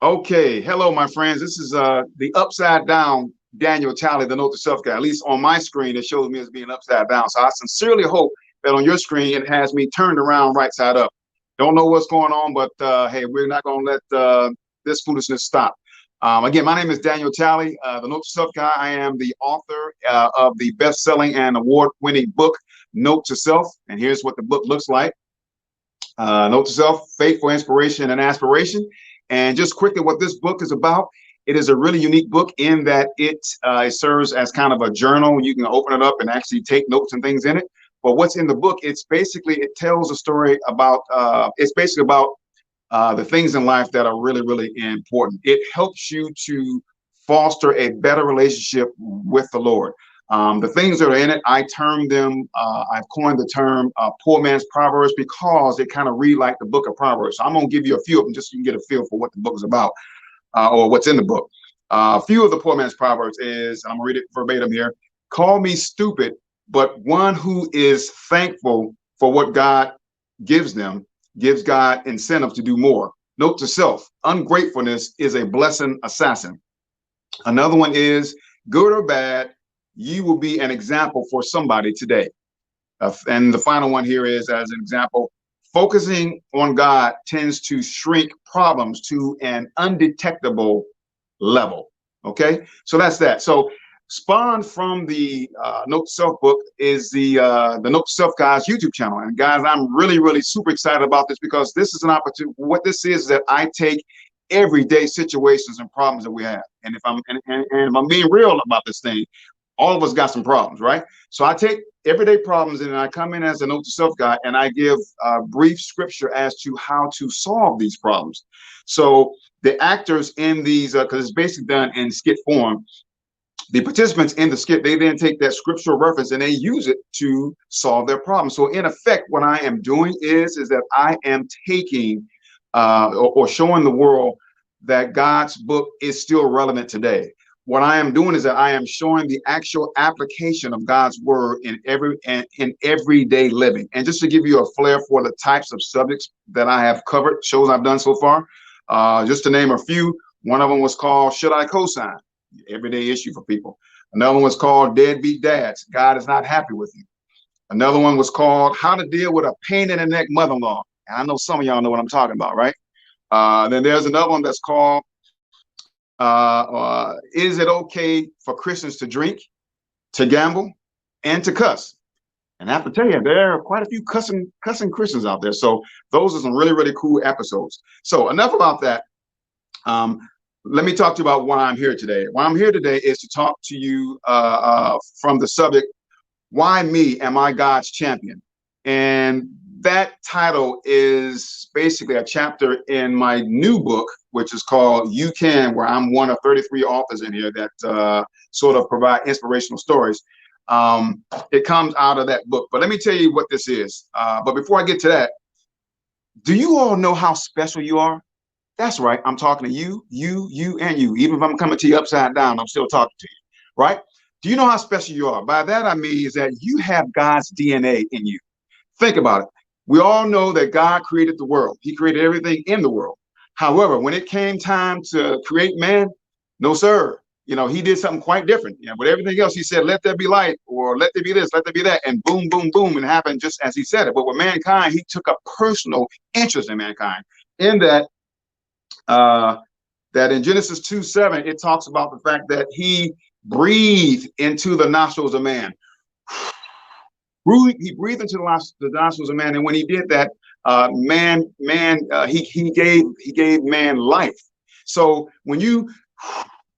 Okay, hello, my friends. This is the upside down Daniel Talley, the Note to Self guy. At least on my screen, it shows me as being upside down. So I sincerely hope that on your screen it has me turned around right side up. Don't know what's going on, but hey, we're not going to let this foolishness stop. Again, my name is Daniel Talley, the Note to Self guy. I am the author of the best-selling and award-winning book, Note to Self. And here's what the book looks like. Note to Self, Faith for Inspiration and Aspiration. And just quickly, what this book is about, it is a really unique book in that it serves as kind of a journal. You can open it up and actually take notes and things in it. But what's in the book, it tells a story about, it's basically about the things in life that are really, really important. It helps you to foster a better relationship with the Lord. The things that are in it, I've coined the term poor man's proverbs because they kind of read like the book of Proverbs. So I'm going to give you a few of them just so you can get a feel for what the book is about or what's in the book. A few of the poor man's proverbs is, I'm going to read it verbatim here. Call me stupid, but one who is thankful for what God gives them gives God incentive to do more. Note to self, ungratefulness is a blessing assassin. Another one is good or bad, you will be an example for somebody today. And the final one here is, as an example, focusing on God tends to shrink problems to an undetectable level. Okay, so that's that. So spawned from the Note to Self book is the Note to Self guys YouTube channel. And guys, I'm really, really super excited about this because this is an opportunity. What this is that I take everyday situations and problems that we have. And if I'm being real about this thing, all of us got some problems, right? So I take everyday problems and I come in as a Note to Self guy and I give brief scripture as to how to solve these problems. So the actors in these, because it's basically done in skit form, the participants in the skit, they then take that scriptural reference and they use it to solve their problem. So in effect, what I am doing is that I am taking or showing the world that God's book is still relevant today. What I am doing is that I am showing the actual application of God's word in everyday living. And just to give you a flair for the types of subjects that I have covered, shows I've done so far, just to name a few, one of them was called Should I Co-Sign? Everyday issue for people. Another one was called Deadbeat Dads. God is not happy with you. Another one was called How to Deal with a Pain in the Neck Mother-in-Law. And I know some of y'all know what I'm talking about, right? Then there's another one that's called Is it okay for Christians to drink, to gamble, and to cuss? And I have to tell you, there are quite a few cussing Christians out there. So those are some really, really cool episodes. So enough about that. Let me talk to you about why I'm here today. Why I'm here today is to talk to you from the subject, Why Me? Am I God's Champion? And that title is basically a chapter in my new book, which is called You Can, where I'm one of 33 authors in here that sort of provide inspirational stories. It comes out of that book. But let me tell you what this is. But before I get to that, do you all know how special you are? That's right. I'm talking to you, and you. Even if I'm coming to you upside down, I'm still talking to you, right? Do you know how special you are? By that, I mean is that you have God's DNA in you. Think about it. We all know that God created the world. He created everything in the world. However, when it came time to create man, no, sir. You know, he did something quite different. You know, with everything else, he said, let there be light, or let there be this, let there be that. And boom, boom, boom, it happened just as he said it. But with mankind, he took a personal interest in mankind in that that in Genesis 2:7, it talks about the fact that he breathed into the nostrils of man. He breathed into the nostrils of man, and when he did that, he gave man life. So when you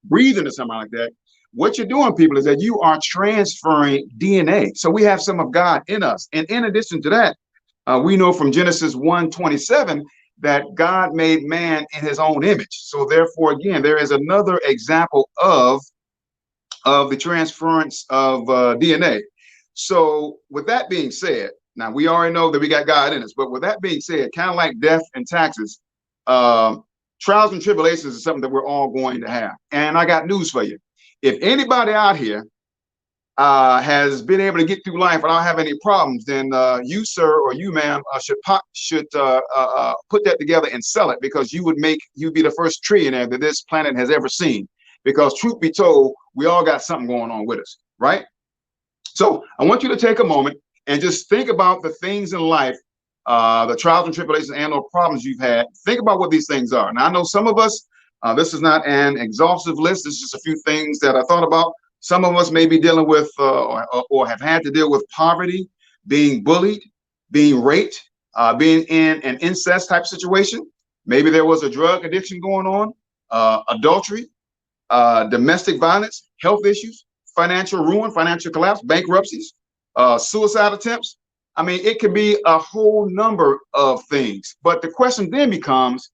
breathe into something like that, what you're doing, people, is that you are transferring DNA. So we have some of God in us, and in addition to that, we know from Genesis 1:27 that God made man in his own image. So therefore, again, there is another example of the transference of DNA. So with that being said, now we already know that we got God in us, but with that being said, kind of like death and taxes, trials and tribulations is something that we're all going to have. And I got news for you. If anybody out here has been able to get through life without having any problems, then you, sir, or you, ma'am, should put that together and sell it, because you'd be the first trillionaire that this planet has ever seen. Because truth be told, we all got something going on with us, right? So I want you to take a moment and just think about the things in life, the trials and tribulations and or problems you've had. Think about what these things are. Now, I know some of us, this is not an exhaustive list. This is just a few things that I thought about. Some of us may be dealing with or have had to deal with poverty, being bullied, being raped, being in an incest type situation. Maybe there was a drug addiction going on, adultery, domestic violence, health issues, financial ruin, financial collapse, bankruptcies, suicide attempts. I mean, it could be a whole number of things. But the question then becomes,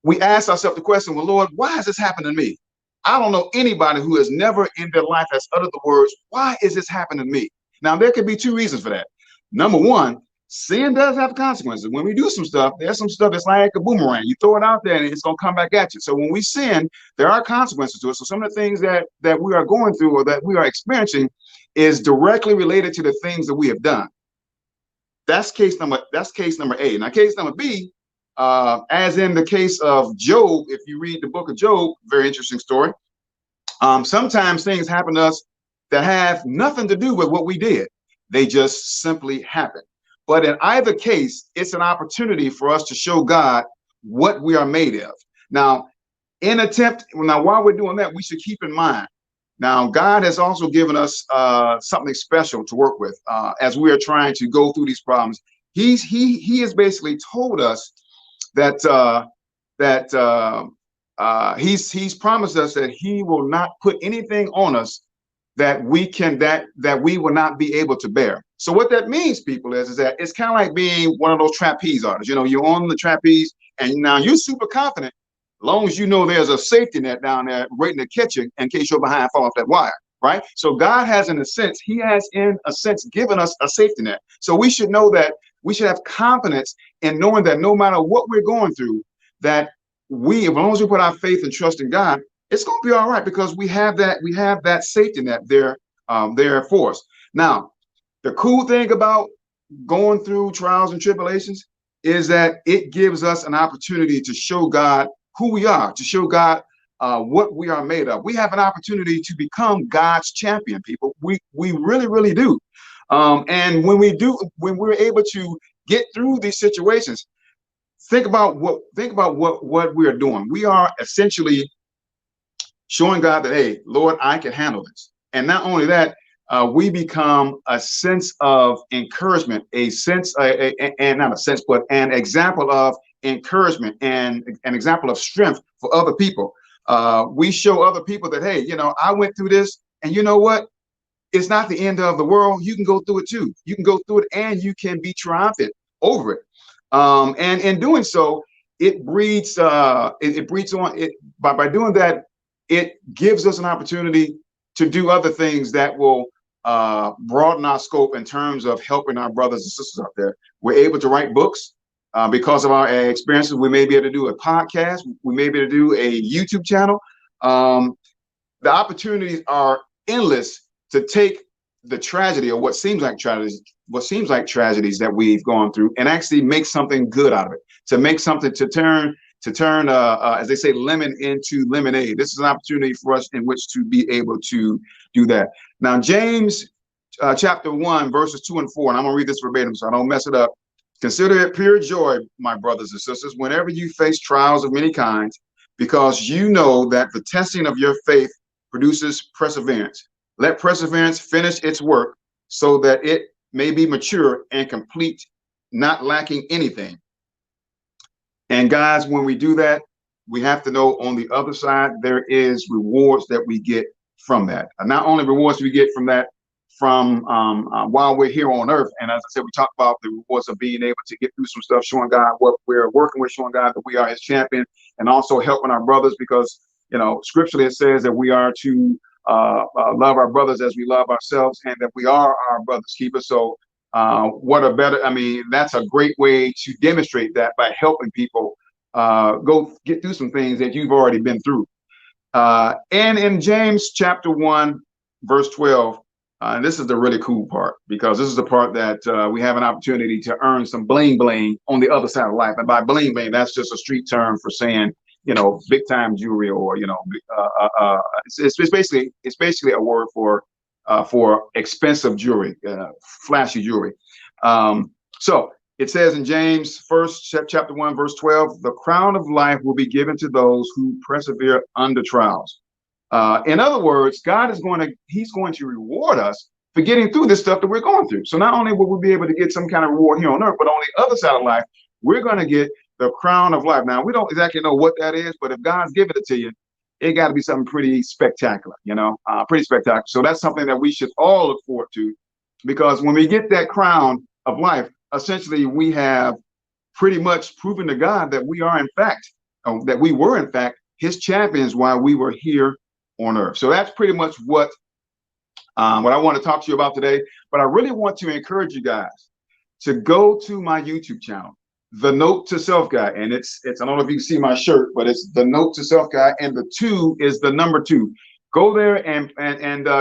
we ask ourselves the question, well, Lord, why has this happened to me? I don't know anybody who has never in their life has uttered the words, why is this happening to me? Now, there could be two reasons for that. Number one, sin does have consequences. When we do some stuff, there's some stuff that's like a boomerang. You throw it out there and it's going to come back at you. So when we sin, there are consequences to it. So some of the things that we are going through or that we are experiencing is directly related to the things that we have done. That's case number A. Now, case number B, as in the case of Job, if you read the book of Job, very interesting story. Sometimes things happen to us that have nothing to do with what we did. They just simply happen. But in either case, it's an opportunity for us to show God what we are made of. Now, while we're doing that, we should keep in mind, now, God has also given us something special to work with as we are trying to go through these problems. He has basically told us that he's promised us that he will not put anything on us that we will not be able to bear. So what that means, people, is that it's kind of like being one of those trapeze artists. You know, you're on the trapeze and now you're super confident, as long as you know there's a safety net down there waiting to catch you in case you're behind, fall off that wire, right? So God has, in a sense, given us a safety net. So we should know that we should have confidence in knowing that no matter what we're going through, that as long as we put our faith and trust in God, it's going to be all right, because we have that safety net there for us. Now, the cool thing about going through trials and tribulations is that it gives us an opportunity to show God who we are, to show God what we are made of. We have an opportunity to become God's champion, people. We really, really do. And when we're able to get through these situations, think about what we are doing. We are essentially showing God that, hey, Lord, I can handle this. And not only that, we become a sense of encouragement, but an example of encouragement and an example of strength for other people. We show other people that, hey, I went through this, and you know what? It's not the end of the world. You can go through it too. You can go through it and you can be triumphant over it. And in doing so, it breeds on it. By doing that, it gives us an opportunity to do other things that will broaden our scope in terms of helping our brothers and sisters out there. We're able to write books because of our experiences. We may be able to do a podcast. We may be able to do a YouTube channel. The opportunities are endless to take the tragedy, or what seems like tragedies that we've gone through, and actually make something good out of it. To make something to turn, as they say, lemon into lemonade. This is an opportunity for us in which to be able to do that. Now, James chapter 1, verses 2 and 4, and I'm going to read this verbatim so I don't mess it up. Consider it pure joy, my brothers and sisters, whenever you face trials of many kinds, because you know that the testing of your faith produces perseverance. Let perseverance finish its work so that it may be mature and complete, not lacking anything. And guys, when we do that, we have to know on the other side, there is rewards that we get from that. And not only rewards we get from that while we're here on earth. And as I said, we talk about the rewards of being able to get through some stuff, showing God what we're working with, showing God that we are his champion, and also helping our brothers, because, scripturally it says that we are to love our brothers as we love ourselves, and that we are our brother's keeper. So that's a great way to demonstrate that, by helping people go get through some things that you've already been through. And in James chapter 1, verse 12. And this is the really cool part, because this is the part that we have an opportunity to earn some bling bling on the other side of life. And by bling bling, that's just a street term for saying, big time jewelry, or it's basically a word for expensive jewelry, flashy jewelry. So it says in James chapter 1, verse 12, the crown of life will be given to those who persevere under trials. In other words, he's going to reward us for getting through this stuff that we're going through. So not only will we be able to get some kind of reward here on earth, but on the other side of life, we're going to get the crown of life. Now, we don't exactly know what that is, but if God's given it to you, it got to be something pretty spectacular, pretty spectacular. So that's something that we should all look forward to, because when we get that crown of life, essentially we have pretty much proven to God that we were in fact his champions while we were here on earth. So that's pretty much what I want to talk to you about today. But I really want to encourage you guys to go to my YouTube channel, The Note to Self Guy. And it's I don't know if you can see my shirt, but it's The Note to Self Guy, and the 2 is the number 2. Go there and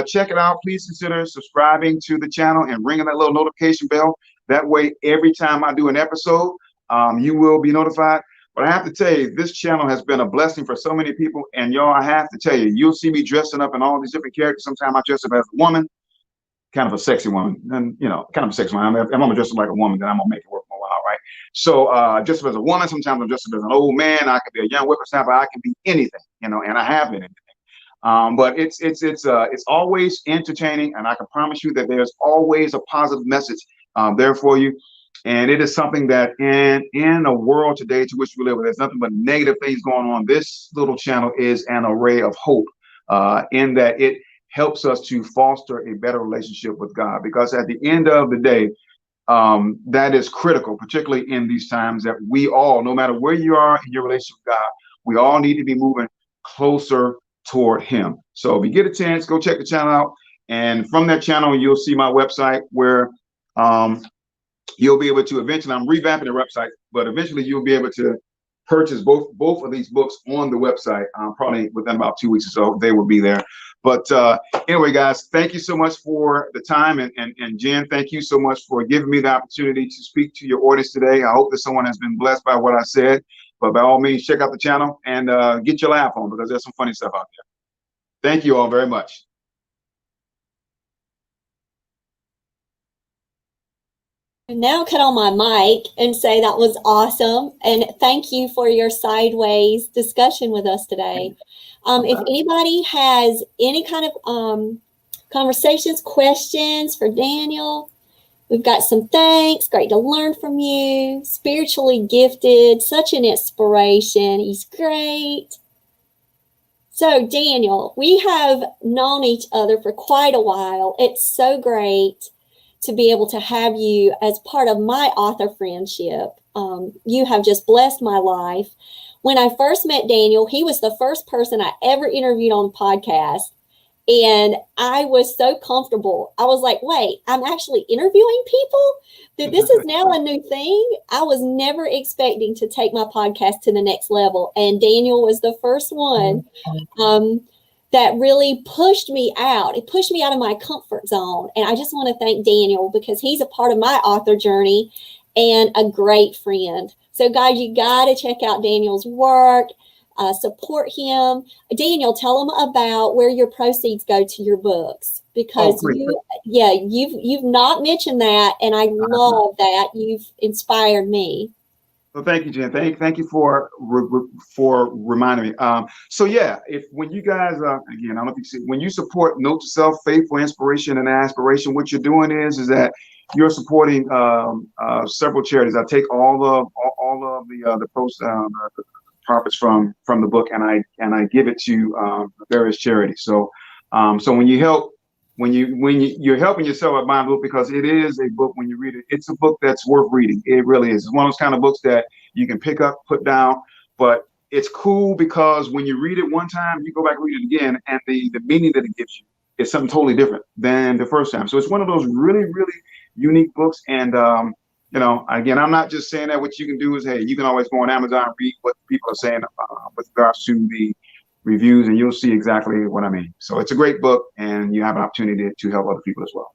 check it out. Please consider subscribing to the channel and ringing that little notification bell. That way, every time I do an episode, you will be notified. But I have to tell you, this channel has been a blessing for so many people. And y'all, I have to tell you, you'll see me dressing up in all these different characters. Sometimes I dress up as a woman, kind of a sexy woman, and kind of a sexy woman. If I'm gonna dress up like a woman, then I'm gonna make it work for a while, right? So just as a woman, sometimes I'm dressed up as an old man. I could be a young whippersnapper. I can be anything, and I have been anything. But it's always entertaining, and I can promise you that there's always a positive message there for you. And it is something that in a world today to which we live, where there's nothing but negative things going on, this little channel is an array of hope, in that it helps us to foster a better relationship with God. Because at the end of the day, that is critical, particularly in these times, that we all, no matter where you are in your relationship with God, we all need to be moving closer toward him. So if you get a chance, go check the channel out. And from that channel, you'll see my website, where you'll be able to eventually, I'm revamping the website, but eventually you'll be able to purchase both of these books on the website. Probably within about 2 weeks or so, they will be there. But anyway, guys, thank you so much for the time. And Jen, thank you so much for giving me the opportunity to speak to your audience today. I hope that someone has been blessed by what I said. But by all means, check out the channel and get your laugh on, because there's some funny stuff out there. Thank you all very much. Now cut on my mic and say that was awesome, and thank you for your sideways discussion with us today. If anybody has any kind of conversations, questions for Daniel, we've got some thanks. Great to learn from you. Spiritually gifted, such an inspiration. He's great. So Daniel, we have known each other for quite a while. It's so great to be able to have you as part of my author friendship. You have just blessed my life. When I first met Daniel, he was the first person I ever interviewed on the podcast. And I was so comfortable. I was like, wait, I'm actually interviewing people? That this is now a new thing? I was never expecting to take my podcast to the next level. And Daniel was the first one that really pushed me out. It pushed me out of my comfort zone. And I just want to thank Daniel, because he's a part of my author journey and a great friend. So guys, you got to check out Daniel's work, support him. Daniel, tell them about where your proceeds go to your books, because you've not mentioned that. And I love that. You've inspired me. Well, thank you, Jen. Thank you for reminding me. So yeah, when you guys again, I don't know if you see, when you support Note to Self, Faith for Inspiration and Aspiration, what you're doing is that you're supporting several charities. I take all of the profits from the book, and I give it to various charities. So when you help. When you're helping yourself by buying a book, because it is a book, when you read it, it's a book that's worth reading. It really is. It's one of those kind of books that you can pick up, put down, but it's cool because when you read it one time, you go back and read it again, and the meaning that it gives you is something totally different than the first time. So it's one of those really, really unique books. And again, I'm not just saying that. What you can do is, hey, you can always go on Amazon and read what people are saying with regards to the reviews, and you'll see exactly what I mean. So it's a great book, and you have an opportunity to help other people as well.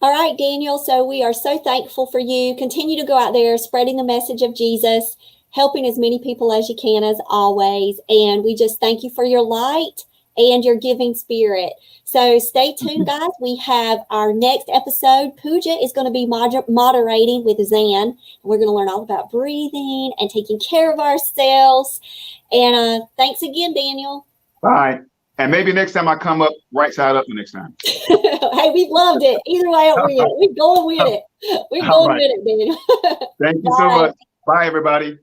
All right, Daniel. So we are so thankful for you. Continue to go out there spreading the message of Jesus, helping as many people as you can, as always. And we just thank you for your light and your giving spirit. So stay tuned, guys. We have our next episode. Pooja is going to be moderating with Zan. We're going to learn all about breathing and taking care of ourselves. And thanks again, Daniel. Bye. And maybe next time I come up right side up the next time. Hey, we loved it. Either way, we're going with it. We're going with it, Daniel. Thank you so much. Bye, everybody.